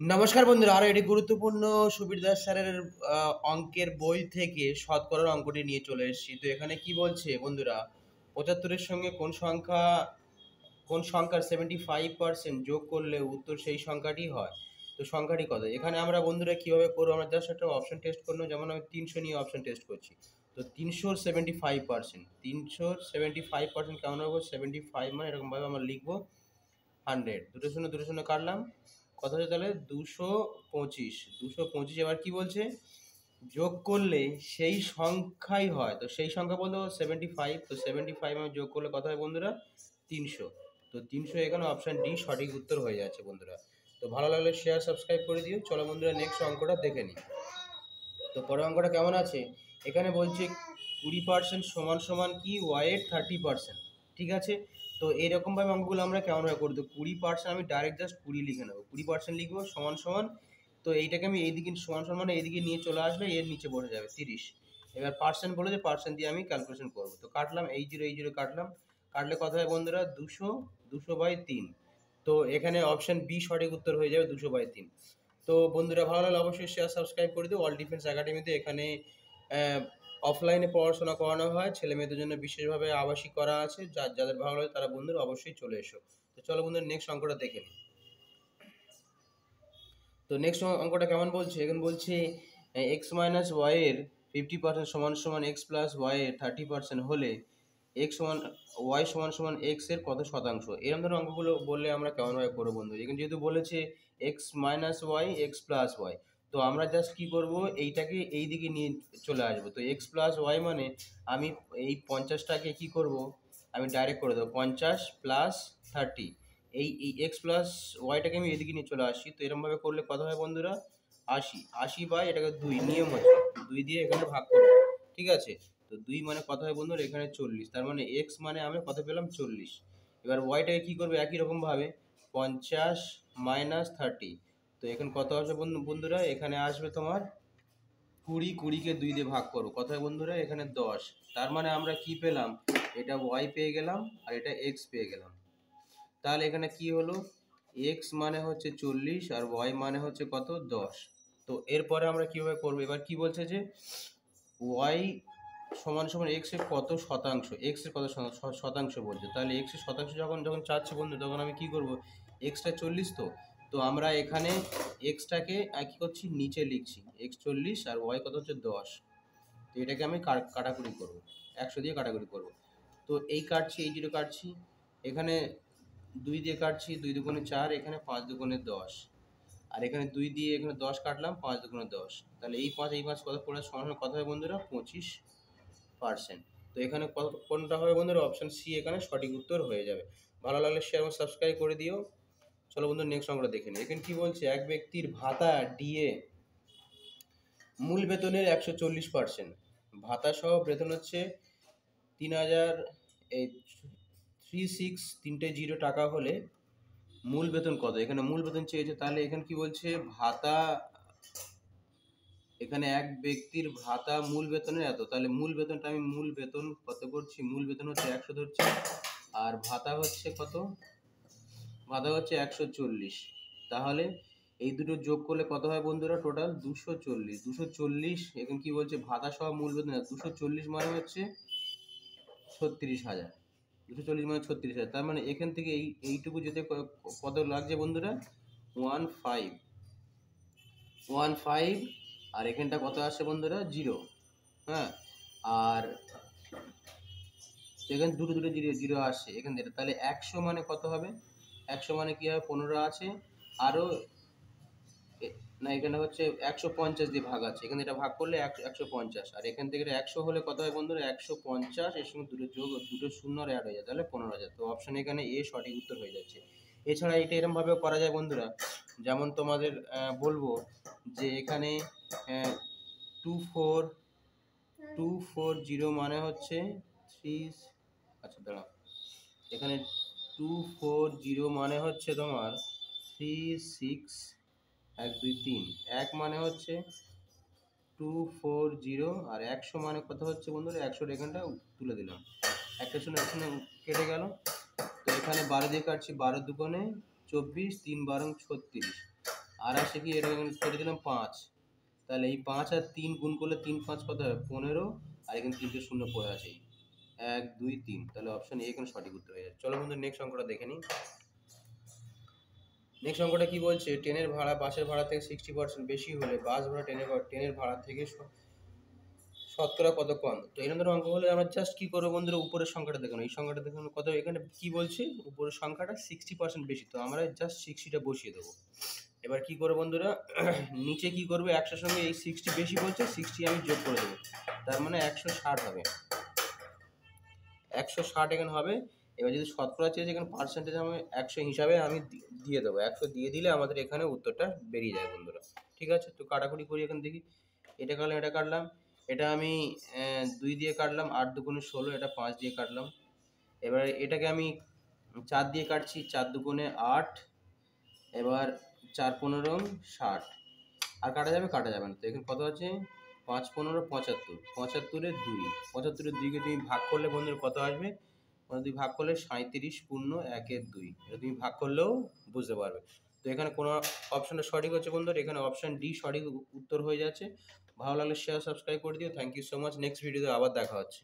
নমস্কার বন্ধুরা, আরো একটি গুরুত্বপূর্ণ সুবীর দাস স্যারের অঙ্কের বই থেকে শতকরার অঙ্কটি নিয়ে চলে এসেছি। তো এখানে কি বলছে বন্ধুরা, ৭৫-এর সঙ্গে কোন সংখ্যার 75% যোগ করলে উত্তর সেই সংখ্যাটি হয়। তো সংখ্যাটি কত? এখানে আমরা বন্ধুরা কিভাবে করবো, আমরা জাস্ট একটা অপশন টেস্ট করবো। যেমন আমি ৩০০ নিয়ে অপশন টেস্ট করছি। তো ৩০০-র 75%, ৩০০-র 75% কেমন হবে? 75 মানে এরকমভাবে আমরা লিখবো 100, দুটো শূন্য কাটলাম, কত হচ্ছে তাহলে 225। 225 এবার কি বলছে, যোগ করলে সেই সংখ্যাই হয়। তো সেই সংখ্যা বলতে 75, তো 75 আমি যোগ করলে কত হয় বন্ধুরা? 300। তো 300 এখানে অপশান ডি সঠিক উত্তর হয়ে যাচ্ছে বন্ধুরা। তো ভালো লাগলে শেয়ার সাবস্ক্রাইব করে দিও। চলো বন্ধুরা নেক্সট অঙ্কটা দেখে নিই। তো পরের অঙ্কটা কেমন আছে, এখানে বলছে 20% সমান সমান কি ওয়াইয়ের 30%। ঠিক আছে, তো এইরকমভাবে অঙ্কগুলো আমরা কেমনভাবে করবো? তো 20% আমি ডাইরেক্ট জাস্ট 20 লিখে নেবো, 20% লিখবো সমান সমান, তো এইটাকে আমি এইদিকে সমান সমান মানে এইদিকে নিয়ে চলে আসলে এর নিচে বসে যাবে 30। এবার পার্সেন্ট বলে যে পার্সেন্ট দিয়ে আমি ক্যালকুলেশন করবো। তো কাটলাম, এই জিরো কাটলাম, কাটলে কত হয় বন্ধুরা? 200/3। তো এখানে অপশান বি সঠিক উত্তর হয়ে যাবে 200/3। তো বন্ধুরা ভালো লাগলে অবশ্যই শেয়ার সাবস্ক্রাইব করে দিও। অল ডিফেন্স একাডেমিতে এখানে অফলাইনে পড়াশোনা করানো হয়, ছেলে মেয়েদের জন্য বিশেষভাবে আবাসিক করা আছে। যাদের ভালো লাগে তারা বন্ধুরা অবশ্যই চলে এসো। তো চলো বন্ধুরা নেক্সট অঙ্কটা দেখে নিই। তো নেক্সট অঙ্কটা কেমন বলছে, এখানে বলছে এক্স মাইনাস ওয়াইয়ের 50% সমান সমান এক্স প্লাস ওয়াইয়ের 30% হলে এক্স সমান ওয়াই সমান সমান এক্স এর কত শতাংশ। এরকম ধরনের অঙ্কগুলো বললে আমরা কেমনভাবে করবো বন্ধু? এখানে যেহেতু বলেছে X minus Y X plus Y, তো আমরা জাস্ট কী করবো, এইটাকে এই দিকে নিয়ে চলে আসবো। তো এক্স প্লাস ওয়াই মানে আমি এই 50টাকে কী করবো, আমি ডাইরেক্ট করে দেবো 50 প্লাস 30। এই এক্স প্লাস ওয়াইটাকে আমি এদিকে নিয়ে চলে আসি। তো এরকমভাবে করলে কত হয় বন্ধুরা? 80 বাই এটাকে 2 নিয়ম হচ্ছে 2 দিয়ে এখানে ভাগ করবো। ঠিক আছে, তো 2 মানে কত হয় বন্ধুরা? এখানে 40, তার মানে এক্স মানে আমরা কত পেলাম? 40। এবার ওয়াইটাকে কী করবে? একই রকমভাবে 50 মাইনাস 30। তো এখানে কত আসবে বন্ধুরা? এখানে আসবে তোমার 20, 20কে 2 দিয়ে ভাগ করো, কত হয় বন্ধুরা? এখানে 10। তার মানে আমরা কি পেলাম? এটা ওয়াই পেয়ে গেলাম আর এটা এক্স পেয়ে গেলাম। তাহলে এখানে কি হলো, এক্স মানে হচ্ছে 40 আর ওয়াই মানে হচ্ছে কত? 10। তো এরপরে আমরা কীভাবে করবো? এবার কি বলছে যে ওয়াই সমান সমান এক্স এর কত শতাংশ, এক্স এর কত শতাংশ বলছে। তাহলে এক্স এর শতাংশ যখন যখন চাচ্ছে বন্ধু, তখন আমি কি করব, এক্সটা 40, তো আমরা এখানে এক্সটাকে কী করছি, নিচে লিখছি এক্স 40 আর ওয়াই কত হচ্ছে 10। তো এটাকে আমি কাটাকুটি করব, 100 দিয়ে কাটাকুটি করব। তো এই কাটছি, এই জিরো কাটছি, এখানে 2 দিয়ে কাটছি, 2 দুগুণে 4, এখানে 5 দুগুণে 10, আর এখানে 2 দিয়ে এখানে 10 কাটলাম, 5 দুগুণে 10। তাহলে এই 5 কত পড়ে সমান কত হয় বন্ধুরা? 25%। তো এখানে কোনটা হবে বন্ধুরা? অপশান সি এখানে সঠিক উত্তর হয়ে যাবে। ভালো লাগলে শেয়ার এবং সাবস্ক্রাইব করে দিও। চলো বন্ধু নেক্সট অঙ্কটা দেখে নিই। এখানে কি বলছে, এক ব্যক্তির ভাতা ডিএ মূল বেতনের 140%, ভাতা সহ বেতন হচ্ছে 3000, এই 36 টাকা হলে মূল বেতন কত? এখানে মূল বেতন চেয়েছে। তাহলে এখানে কি বলছে, ভাতা, এখানে এক ব্যক্তির ভাতা মূল বেতনের এত, তাহলে মূল বেতনটা আমি মূল বেতন কত করছি, মূল বেতন হচ্ছে 100 ধরছি, আর ভাতা হচ্ছে কত? ভাতা হচ্ছে 140। তাহলে এই দুটো যোগ করলে কত হয় বন্ধুরা? টোটাল 240। 240 এখন কি বলছে, ভাতা সহ মূল বেতন 240 মানে হচ্ছে 36,000। 240 মানে 36,000, তার মানে এখান থেকে এইটুকু যেতে কত লাগছে বন্ধুরা? 15, আর এখানটা কত আসছে বন্ধুরা? 0। হ্যাঁ, আর এখানে দুটো জিরো জিরো আসছে এখান থেকে। তাহলে 100 মানে কত হবে? 100 মানে কি হবে? 15 আছে, আরও না, এখানে হচ্ছে 150 দিয়ে ভাগ আছে, এখানে এটা ভাগ করলে 150, আর এখান থেকে 100 হলে কত হয় বন্ধুরা? 150, এর সঙ্গে দুটো যোগ, দুটো শূন্য আর অ্যাড হয়ে যায়, তাহলে 15,000। তো অপশান এখানে এ সঠিক উত্তর হয়ে যাচ্ছে। এছাড়া এটা এরমভাবেও করা যায় বন্ধুরা, যেমন তোমাদের বলবো যে এখানে 2420 মানে হচ্ছে 3, আচ্ছা দাঁড়াও, এখানে 240 মানে হচ্ছে তোমার 36, 1 2 3, 1 মানে হচ্ছে 240, আর 100 মানে কত হচ্ছে বন্ধুরা? 100 এখানটা তুলে দিলাম, একটা শূন্য এখানে কেটে গেল। তো এখানে 12 দিয়ে কাটছি, 12 দুগুণে 24, 3 12 36, আর আসে কি, এটা কেটে দিলাম 5, তাহলে এই 5 আর 3 গুণ করলে 3 5 কত হবে 15, আর এখানে 3টে শূন্য পড়ে আছে, 1 2 3, তাহলে অপশন এ এখানে সঠিক উত্তর হয়ে যাচ্ছে। চলো বন্ধু নেক্সট অঙ্কটা দেখে নিই। নেক্সট অঙ্কটা কি বলছে, ট্রেনের ভাড়া বাসের ভাড়া থেকে 60% বেশি হলে বাস ভাড়া ট্রেনের ভাড়া থেকে শতকরা কত কম। তো এরকম ধরনের অঙ্ক হলে আমরা জাস্ট কি করবো বন্ধুরা, উপরের সংখ্যাটা দেখুন, এই সংখ্যাটা দেখুন কত, এখানে কি বলছে উপরের সংখ্যাটা 60% বেশি, তো আমরা জাস্ট 60টা বসিয়ে দেবো। এবার কি করবো বন্ধুরা, নিচে কি করবো, 100 সঙ্গে এই 60 বেশি বলছে, 60 আমি যোগ করে দেবো, তার মানে 160 হবে, 160 এখানে হবে। এবার যদি শতকরা চেয়েছে এখানে পার্সেন্টেজ আমি 100 হিসাবে আমি দিয়ে দেবো, 100 দিয়ে দিলে আমাদের এখানে উত্তরটা বেরিয়ে যায় বন্ধুরা। ঠিক আছে, তো কাটাকুটি করি এখানে দেখি, এটা কাটলাম এটা কাটলাম, এটা আমি 2 দিয়ে কাটলাম, 8 দুগুণে 16, এটা 5 দিয়ে কাটলাম। এবার এটাকে আমি 4 দিয়ে কাটছি, 4 দুগুণে 8, এবার 4 15 60, আর কাটা যাবে না, তো এখানে কত আছে 5 15 75, 75-এ 2, 75-এর 2কে তুমি ভাগ করলে বন্ধুরা কত আসবে, তুমি ভাগ করলে 37 পূর্ণ 1-এর 2, এটা তুমি ভাগ করলেও বুঝতে পারবে। তো এখানে কোনো অপশনটা সঠিক হচ্ছে বন্ধুরা, এখানে অপশন ডি সঠিক উত্তর হয়ে যাচ্ছে। ভালো লাগলে শেয়ার সাবস্ক্রাইব করে দিও। Thank you so much, next ভিডিওতে আবার দেখা হচ্ছে।